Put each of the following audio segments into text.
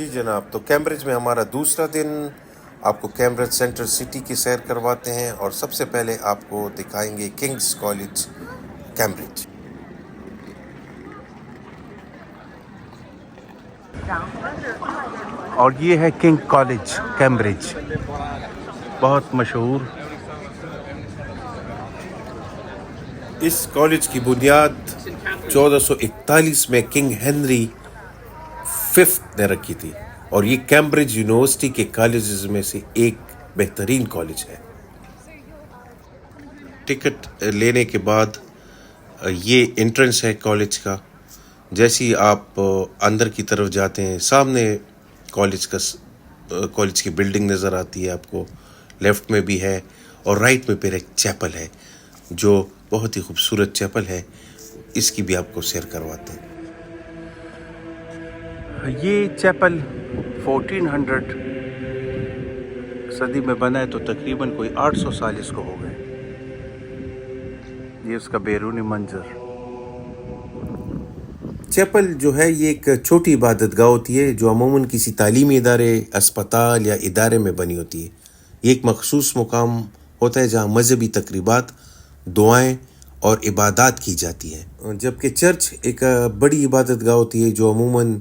जी जनाब, तो कैम्ब्रिज में हमारा दूसरा दिन। आपको कैम्ब्रिज सेंट्रल सिटी की सैर करवाते हैं और सबसे पहले आपको दिखाएंगे किंग्स कॉलेज कैम्ब्रिज। और ये है किंग कॉलेज कैम्ब्रिज, बहुत मशहूर। इस कॉलेज की बुनियाद 1441 में किंग हेनरी फिफ्थ ने रखी थी और ये कैम्ब्रिज यूनिवर्सिटी के कॉलेजेस में से एक बेहतरीन कॉलेज है। टिकट लेने के बाद ये एंट्रेंस है कॉलेज का। जैसे ही आप अंदर की तरफ जाते हैं, सामने कॉलेज की बिल्डिंग नज़र आती है आपको। लेफ्ट में भी है और राइट में फिर एक चैपल है जो बहुत ही खूबसूरत चैपल है। इसकी भी आपको सैर करवाते हैं। ये चैपल 1400 सदी में बना है, तो तकरीबन कोई 800 साल इसको हो गए। ये उसका बैरूनी मंजर। चैपल जो है ये एक छोटी इबादतगाह होती है जो अमूमन किसी तालीमी इदारे, अस्पताल या इदारे में बनी होती है। ये एक मखसूस मुकाम होता है जहाँ मजहबी तकरीबात, दुआएं और इबादत की जाती हैं। जबकि चर्च एक बड़ी इबादतगाह होती है जो अमूमन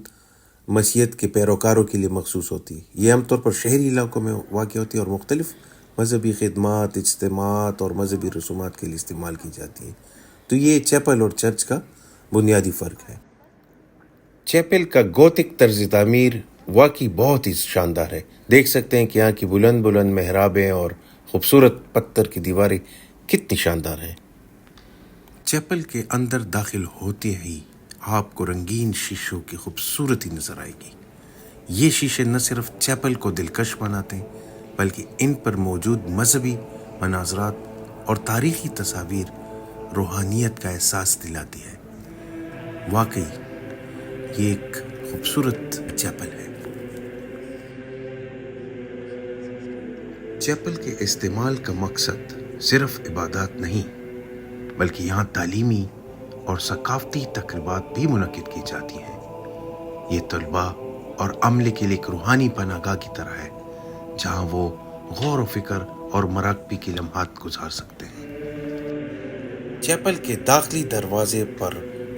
मसीहत के पैरोकारों के लिए मखसूस होती है। ये आमतौर पर शहरी इलाकों में वाक़ होती है और मुख्तलिफ मजहबी खिदमात, इज्तिमात और मजहबी रसूमात के लिए इस्तेमाल की जाती है। तो ये चैपल और चर्च का बुनियादी फ़र्क है। चैपल का गोथिक तर्ज तामीर वाकई बहुत ही शानदार है। देख सकते हैं कि यहाँ की बुलंद बुलंद मेहराबें और खूबसूरत पत्थर की दीवारें कितनी शानदार हैं। चैपल के अंदर दाखिल होते ही आपको रंगीन शीशों की खूबसूरती नजर आएगी। ये शीशे न सिर्फ चैपल को दिलकश बनाते हैं बल्कि इन पर मौजूद मजहबी मनाजरात और तारीखी तस्वीर रूहानियत का एहसास दिलाती है। वाकई ये एक खूबसूरत चैपल है। चैपल के इस्तेमाल का मकसद सिर्फ इबादत नहीं बल्कि यहाँ तालीमी और सकाफती तकरीबात भी मुनक्किद की जाती हैं। ये तलबा और अमले के लिए एक रूहानी पनाहगाह की तरह है जहाँ वो गौर व फिक्र और मराकबी के लम्हात गुजार सकते हैं। चैपल के दाखिली दरवाजे पर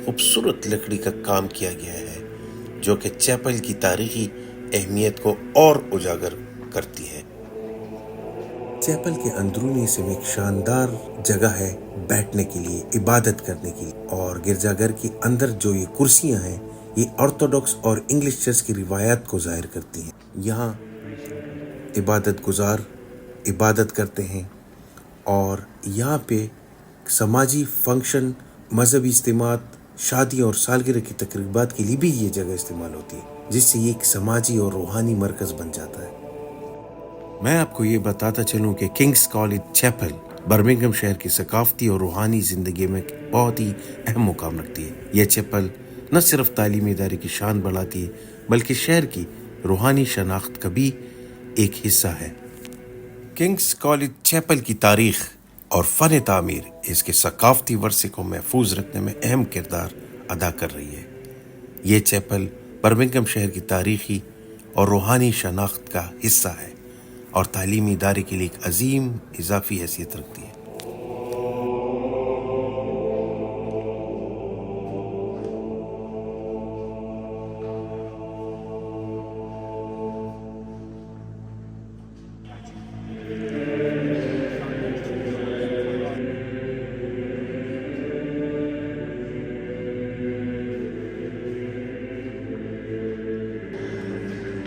खूबसूरत लकड़ी का काम किया गया है जो कि चैपल की तारीखी अहमियत को और उजागर करती है। चैपल के अंदरूनी हिस्से में एक शानदार जगह है बैठने के लिए, इबादत करने के लिए। और गिरजाघर के अंदर जो ये कुर्सियां हैं ये ऑर्थोडॉक्स और इंग्लिश चर्च की रिवायत को जाहिर करती हैं। यहाँ इबादत गुजार इबादत करते हैं और यहाँ पे समाजी फंक्शन, मजहबी इज्तिमात, शादी और सालगिरह की तकरीबात के लिए भी ये जगह इस्तेमाल होती है, जिससे ये एक समाजी और रूहानी मरकज़ बन जाता है। मैं आपको ये बताता चलूँ कि किंग्स कॉलेज चैपल बर्मिंघम शहर की सकाफती और रूहानी ज़िंदगी में बहुत ही अहम मुकाम रखती है। यह चैपल न सिर्फ तालीमी इदारे की शान बढ़ाती है बल्कि शहर की रूहानी शनाख्त का भी एक हिस्सा है। किंग्स कॉलेज चैपल की तारीख और फ़न तामीर इसके सकाफती वर्से को महफूज रखने में अहम किरदार अदा कर रही है। ये चैपल बर्मिंघम शहर की तारीखी और रूहानी शनाख्त का हिस्सा है और तालीमी इदारे के लिए एक अजीम इजाफी हैसियत रखती है।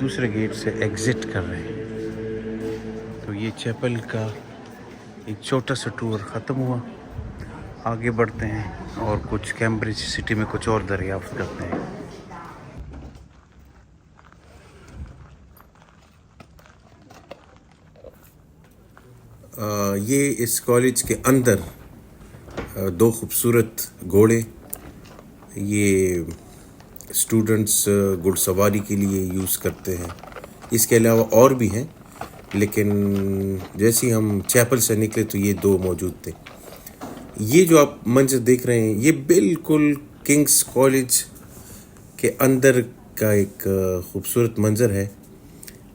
दूसरे गेट से एग्ज़िट कर रहे हैं तो ये चैपल का एक छोटा सा टूर ख़त्म हुआ। आगे बढ़ते हैं और कुछ कैम्ब्रिज सिटी में कुछ और दरियाफ्त करते हैं। ये इस कॉलेज के अंदर दो खूबसूरत घोड़े ये स्टूडेंट्स घुड़सवारी के लिए यूज़ करते हैं। इसके अलावा और भी हैं, लेकिन जैसे ही हम चैपल से निकले तो ये दो मौजूद थे। ये जो आप मंजर देख रहे हैं ये बिल्कुल किंग्स कॉलेज के अंदर का एक ख़ूबसूरत मंज़र है।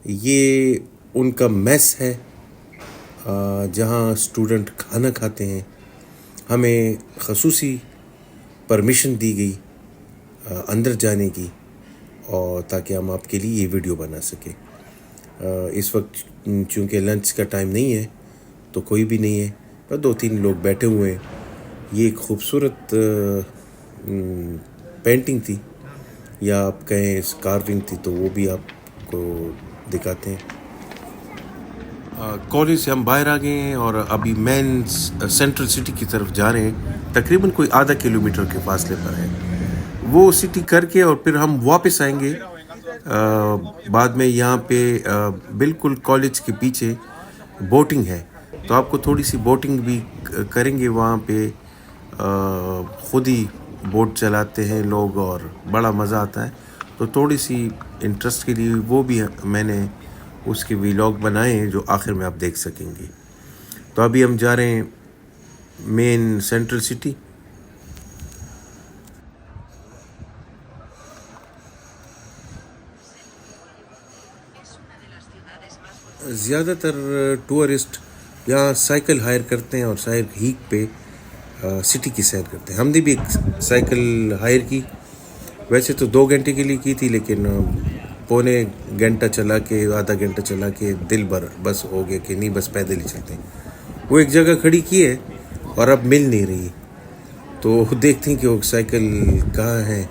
ये उनका मेस है जहाँ स्टूडेंट खाना खाते हैं। हमें ख़ुसूसी परमिशन दी गई अंदर जाने की, और ताकि हम आपके लिए ये वीडियो बना सकें। इस वक्त चूँकि लंच का टाइम नहीं है तो कोई भी नहीं है, पर 2-3 लोग बैठे हुए हैं। ये एक ख़ूबसूरत पेंटिंग थी, या आप कहें कार्विंग थी, तो वो भी आपको दिखाते हैं। कॉलेज से हम बाहर आ गए हैं और अभी मेन सेंट्रल सिटी की तरफ जा रहे हैं। तकरीबन कोई आधा किलोमीटर के फासले पर है। वो सिटी करके और फिर हम वापस आएंगे। बाद में यहाँ पे बिल्कुल कॉलेज के पीछे बोटिंग है, तो आपको थोड़ी सी बोटिंग भी करेंगे वहाँ पे। ख़ुद ही बोट चलाते हैं लोग और बड़ा मज़ा आता है। तो थोड़ी सी इंटरेस्ट के लिए वो भी मैंने उसके व्लॉग बनाए हैं जो आखिर में आप देख सकेंगे। तो अभी हम जा रहे हैं मेन सेंट्रल सिटी। ज़्यादातर टूरिस्ट यहाँ साइकिल हायर करते हैं और साइकिल पे सिटी की सैर करते हैं। हमने भी एक साइकिल हायर की, वैसे तो 2 घंटे के लिए की थी, लेकिन पौने घंटा चला के, आधा घंटा चला के दिल भर बस हो गया कि नहीं, बस पैदल ही चलते हैं। वो एक जगह खड़ी की है और अब मिल नहीं रही, तो देखते हैं कि वो साइकिल कहाँ है।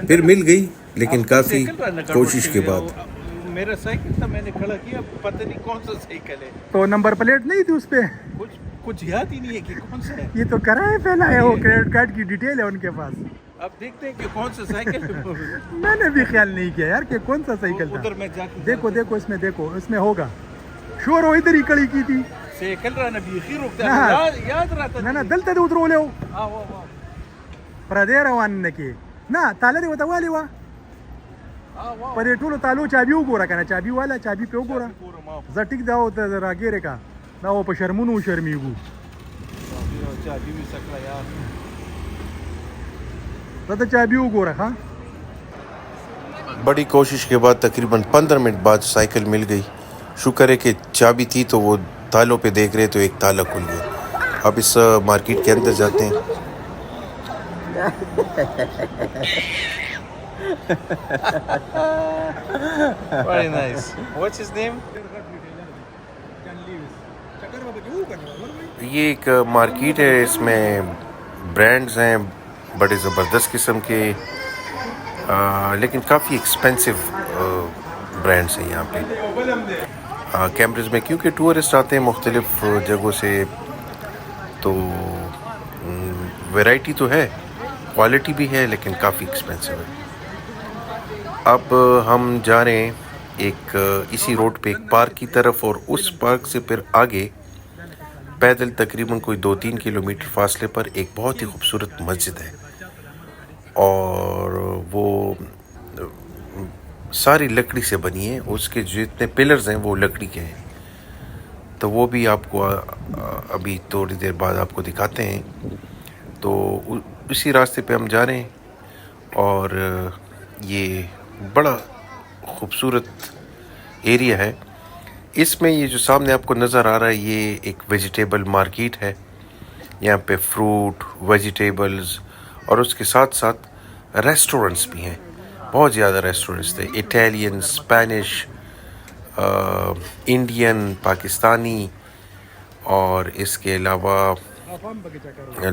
फिर मिल गई, लेकिन काफ़ी कोशिश के बाद। मेरा साइकिल था, मैंने खड़ा किया, पता नहीं कौन सा साइकिल है। तो नंबर प्लेट नहीं थी उस पे? कुछ याद ही नहीं है कि कौन सा है। ये तो कराए पहला है, वो क्रेडिट कार्ड की डिटेल है उनके पास। अब देखते हैं कि कौन सा साइकिल है। मैंने भी ख्याल नहीं किया यार कि कौन सा साइकिल था। उधर मैं जाके देखो इसमें होगा। शोर हो इधर ही खड़ी की थी। साइकिल रहा ना भी रुकता याद रहा ना दलता उधर ले प्रदेर वान के ना ताले होता वाले वा पर ठूलो तालो चाबी उगोरा का ना, चाबी वाला चाबी पे उगोरा जटिक दाओ जरा गेरे का ना वो पर शर्मुनु शर्मीगू चाबी भी सकला यार। तो चाबी उगोरा। हाँ, बड़ी कोशिश के बाद तकरीबन 15 मिनट बाद साइकिल मिल गई। शुक्र है कि चाबी थी, तो वो तालों पे देख रहे तो एक ताला खुल गया। अब इस मार्केट के अंदर जाते हैं। Very nice. What's his name? ये एक मार्केट है, इसमें ब्रांड्स हैं बड़े ज़बरदस्त किस्म के, लेकिन काफ़ी एक्सपेंसिव ब्रांड्स हैं यहाँ पे कैम्ब्रिज में, क्योंकि टूरिस्ट आते हैं मुख्तलिफ़ जगहों से। तो वैरायटी तो है, क्वालिटी भी है, लेकिन काफ़ी एक्सपेंसिव है। अब हम जा रहे हैं एक इसी रोड पे एक पार्क की तरफ, और उस पार्क से फिर आगे पैदल तकरीबन कोई 2-3 किलोमीटर फासले पर एक बहुत ही खूबसूरत मस्जिद है, और वो सारी लकड़ी से बनी है। उसके जितने पिलर्स हैं वो लकड़ी के हैं। तो वो भी आपको अभी थोड़ी देर बाद आपको दिखाते हैं। तो उसी रास्ते पे हम जा रहे हैं, और ये बड़ा खूबसूरत एरिया है। इसमें ये जो सामने आपको नज़र आ रहा है, ये एक वेजिटेबल मार्केट है। यहाँ पे फ्रूट, वेजिटेबल्स और उसके साथ साथ रेस्टोरेंट्स भी हैं। बहुत ज़्यादा रेस्टोरेंट्स थे, इटालियन, स्पेनिश, इंडियन, पाकिस्तानी, और इसके अलावा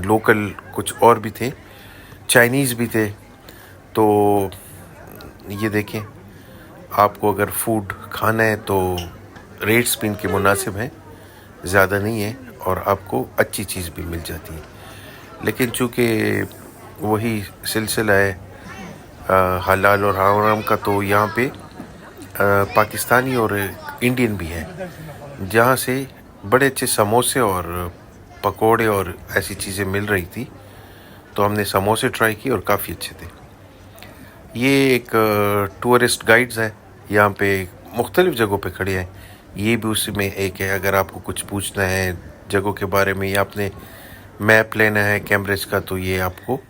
लोकल कुछ और भी थे, चाइनीज़ भी थे। तो ये देखें, आपको अगर फूड खाना है तो रेट्स भी इनके मुनासिब हैं, ज़्यादा नहीं है, और आपको अच्छी चीज़ भी मिल जाती है। लेकिन चूँकि वही सिलसिला है हलाल और हराम का, तो यहाँ पे पाकिस्तानी और इंडियन भी है, जहाँ से बड़े अच्छे समोसे और पकोड़े और ऐसी चीज़ें मिल रही थी। तो हमने समोसे ट्राई किए और काफ़ी अच्छे थे। ये एक टूरिस्ट गाइड्स हैं, यहाँ पे मुख्तलिफ़ जगहों पे खड़े हैं। ये भी उसी में एक है। अगर आपको कुछ पूछना है जगहों के बारे में, या आपने मैप लेना है कैम्ब्रिज का, तो ये आपको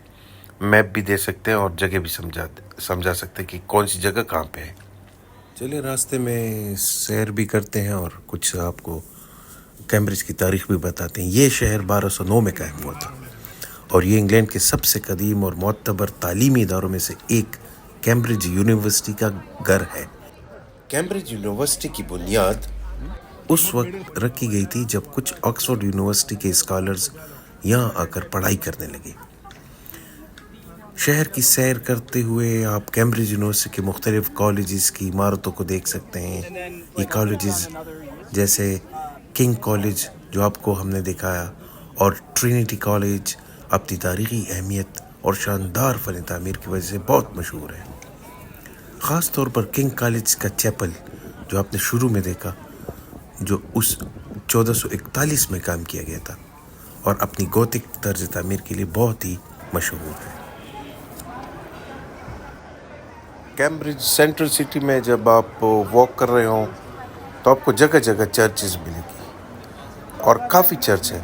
मैप भी दे सकते हैं और जगह भी समझा सकते हैं कि कौन सी जगह कहाँ पे है। चलिए रास्ते में सैर भी करते हैं और कुछ आपको कैम्ब्रिज की तारीख भी बताते हैं। ये शहर 1209 में कायम हुआ था और ये इंग्लैंड के सबसे कदीम और मोतबर तालीमी इदारों में से एक कैम्ब्रिज यूनिवर्सिटी का घर है। कैम्ब्रिज यूनिवर्सिटी की बुनियाद उस वक्त रखी गई थी जब कुछ ऑक्सफोर्ड यूनिवर्सिटी के स्कॉलर्स यहाँ आकर पढ़ाई करने लगे। शहर की सैर करते हुए आप कैम्ब्रिज यूनिवर्सिटी के मुख्तलिफ कॉलेजेस की इमारतों को देख सकते हैं। ये कॉलेजेस जैसे किंग कॉलेज जो आपको हमने दिखाया और ट्रिनिटी कॉलेज अपनी तारीख़ी अहमियत और शानदार फ़न तामीर की वजह से बहुत मशहूर है। ख़ास तौर पर किंग कॉलेज का चैपल जो आपने शुरू में देखा, जो उस 1441 में काम किया गया था और अपनी गोथिक तर्ज तामीर के लिए बहुत ही मशहूर है। कैम्ब्रिज सेंट्रल सिटी में जब आप वॉक कर रहे हो तो आपको जगह जगह चर्चेस मिलेगी और काफ़ी चर्च हैं।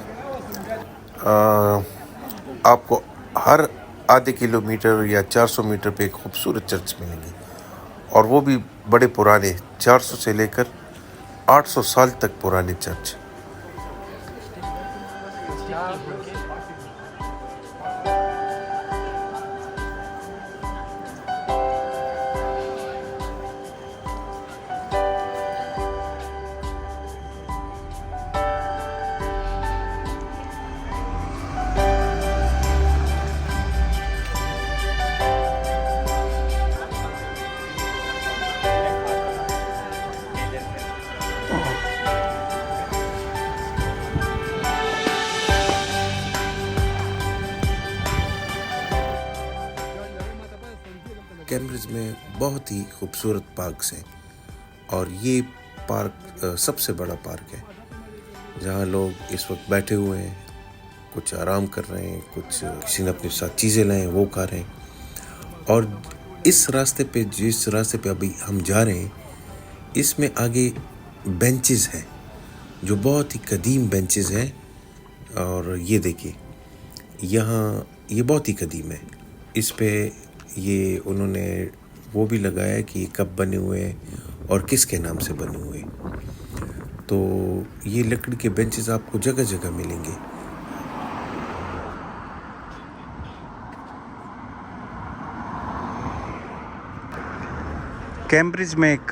आपको हर आधे किलोमीटर या 400 मीटर पे एक खूबसूरत चर्च मिलेंगी और वो भी बड़े पुराने, 400 से लेकर 800 साल तक पुराने चर्च। कैम्ब्रिज में बहुत ही खूबसूरत पार्क्स हैं और ये पार्क सबसे बड़ा पार्क है जहाँ लोग इस वक्त बैठे हुए हैं, कुछ आराम कर रहे हैं, कुछ किसी ने अपने साथ चीज़ें लाए हैं वो खा रहे हैं। और इस रास्ते पे, जिस रास्ते पे अभी हम जा रहे हैं, इसमें आगे बेंचेस हैं जो बहुत ही कदीम बेंचेस हैं। और ये देखिए यहाँ ये बहुत ही कदीम है। इस पे ये उन्होंने वो भी लगाया कि ये कब बने हुए हैं और किसके नाम से बने हुए हैं। तो ये लकड़ी के बेंचेस आपको जगह जगह मिलेंगे। कैम्ब्रिज में एक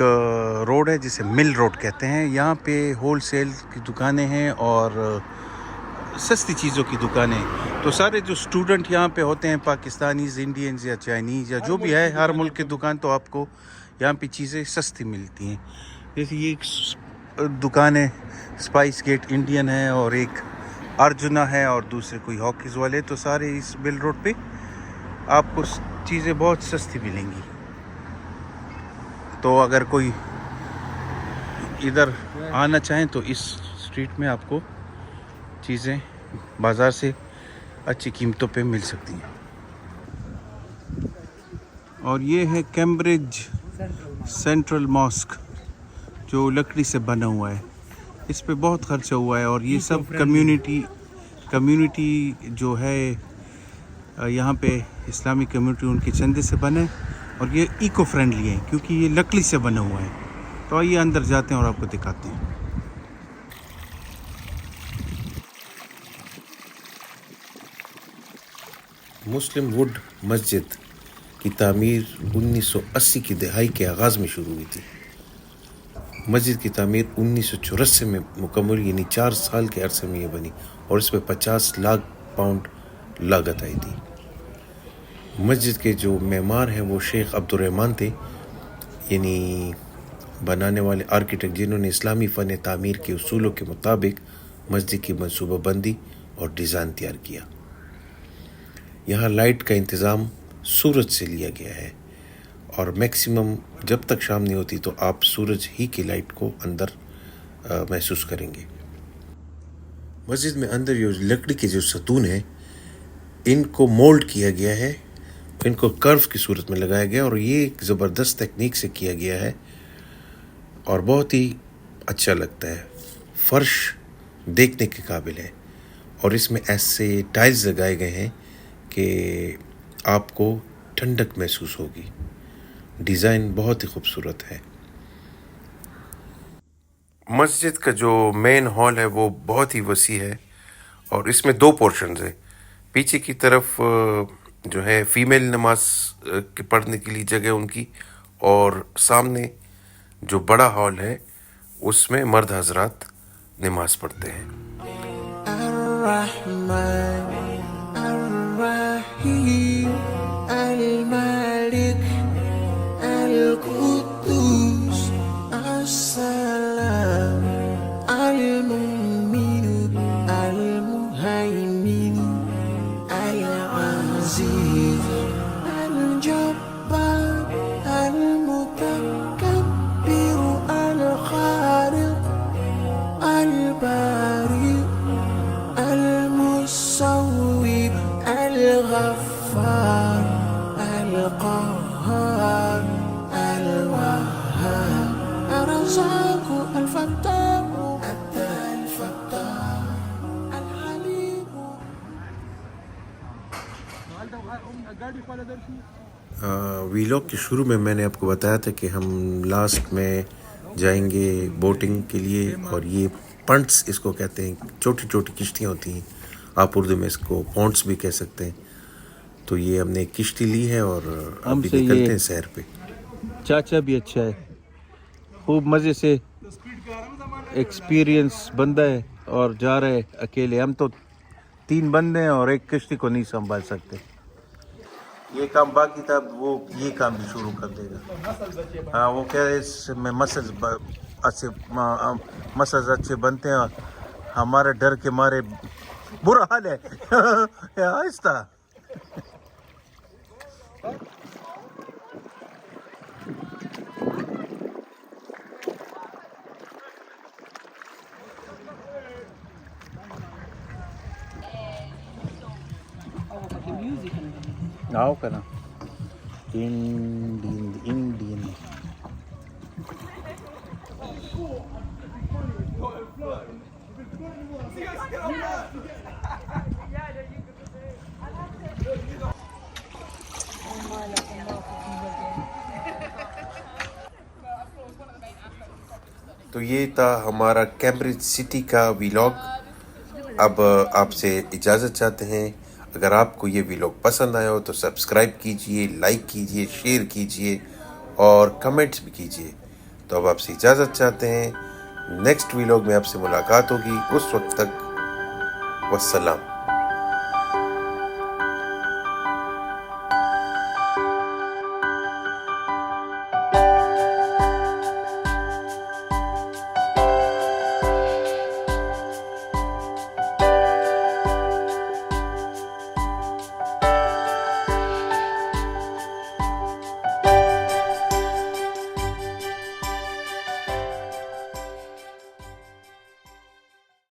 रोड है जिसे मिल रोड कहते हैं। यहाँ पे होलसेल की दुकानें हैं और सस्ती चीज़ों की दुकानें। तो सारे जो स्टूडेंट यहाँ पे होते हैं, पाकिस्तानीज़, इंडियंस या चाइनीज़ या जो भी है, हर मुल्क की दुकान, तो आपको यहाँ पे चीज़ें सस्ती मिलती हैं। जैसे ये एक दुकान है स्पाइस गेट इंडियन है और एक अर्जुना है और दूसरे कोई हॉकीज़ वाले। तो सारे इस मिल रोड पे आपको चीज़ें बहुत सस्ती मिलेंगी। तो अगर कोई इधर आना चाहें तो इस स्ट्रीट में आपको चीज़ें बाज़ार से अच्छी कीमतों पे मिल सकती हैं। और ये है कैम्ब्रिज सेंट्रल मॉस्क जो लकड़ी से बना हुआ है। इस पे बहुत खर्चा हुआ है और ये सब कम्युनिटी जो है यहाँ पे इस्लामिक कम्युनिटी, उनके चंदे से बने और ये इको फ्रेंडली है क्योंकि ये लकड़ी से बना हुआ है। तो आइए अंदर जाते हैं और आपको दिखाते हैं। मुस्लिम वुड मस्जिद की तामीर 1980 की दहाई के आगाज़ में शुरू हुई थी। मस्जिद की तामीर 1984 में मुकम्मल, यानी 4 साल के अरसे में ये बनी और इस पर 50 लाख पाउंड लागत आई थी। मस्जिद के जो मेमार हैं वो शेख अब्दुर्रहमान थे, यानी बनाने वाले आर्किटेक्ट, जिन्होंने इस्लामी फ़न तामीर के उसूलों के मुताबिक मस्जिद की मनसूबाबंदी और डिज़ाइन तैयार किया। यहाँ लाइट का इंतज़ाम सूरज से लिया गया है और मैक्सिमम जब तक शाम नहीं होती तो आप सूरज ही की लाइट को अंदर महसूस करेंगे। मस्जिद में अंदर ये लकड़ी के जो सतून हैं, इनको मोल्ड किया गया है, इनको कर्व की सूरत में लगाया गया और ये एक ज़बरदस्त टेक्निक से किया गया है और बहुत ही अच्छा लगता है। फ़र्श देखने के काबिल है और इसमें ऐसे टाइल्स लगाए गए हैं कि आपको ठंडक महसूस होगी। डिज़ाइन बहुत ही खूबसूरत है। मस्जिद का जो मेन हॉल है वो बहुत ही वसी है और इसमें 2 पोर्शंस हैं। पीछे की तरफ जो है फीमेल नमाज के पढ़ने के लिए जगह उनकी, और सामने जो बड़ा हॉल है उसमें मर्द हजरात नमाज पढ़ते हैं। वीलॉग के शुरू में मैंने आपको बताया था कि हम लास्ट में जाएंगे बोटिंग के लिए, और ये पंट्स इसको कहते हैं, छोटी छोटी किश्तियाँ होती हैं, आप उर्दू में इसको पॉन्ट्स भी कह सकते हैं। तो ये हमने एक किश्ती ली है और अभी निकलते हैं सैर पे। चाचा भी अच्छा है, खूब मज़े से एक्सपीरियंस बंदा है और जा रहे हैं अकेले। हम तो 3 बंदे हैं और एक किश्ती को नहीं संभाल सकते। ये काम बाकी था, वो ये काम भी शुरू कर देगा। हाँ, वो कह रहे इसमें मसल्स अच्छे बनते हैं, हमारे डर के मारे बुरा हाल है। आहिस्ता। आओ करना इंडियन। तो ये था हमारा कैम्ब्रिज सिटी का व्लॉग। अब आपसे इजाज़त चाहते हैं। अगर आपको ये व्लॉग पसंद आया हो तो सब्सक्राइब कीजिए, लाइक कीजिए, शेयर कीजिए और कमेंट्स भी कीजिए। तो अब आपसे इजाज़त चाहते हैं। नेक्स्ट व्लॉग में आपसे मुलाकात होगी। उस वक्त तक वस्सलाम।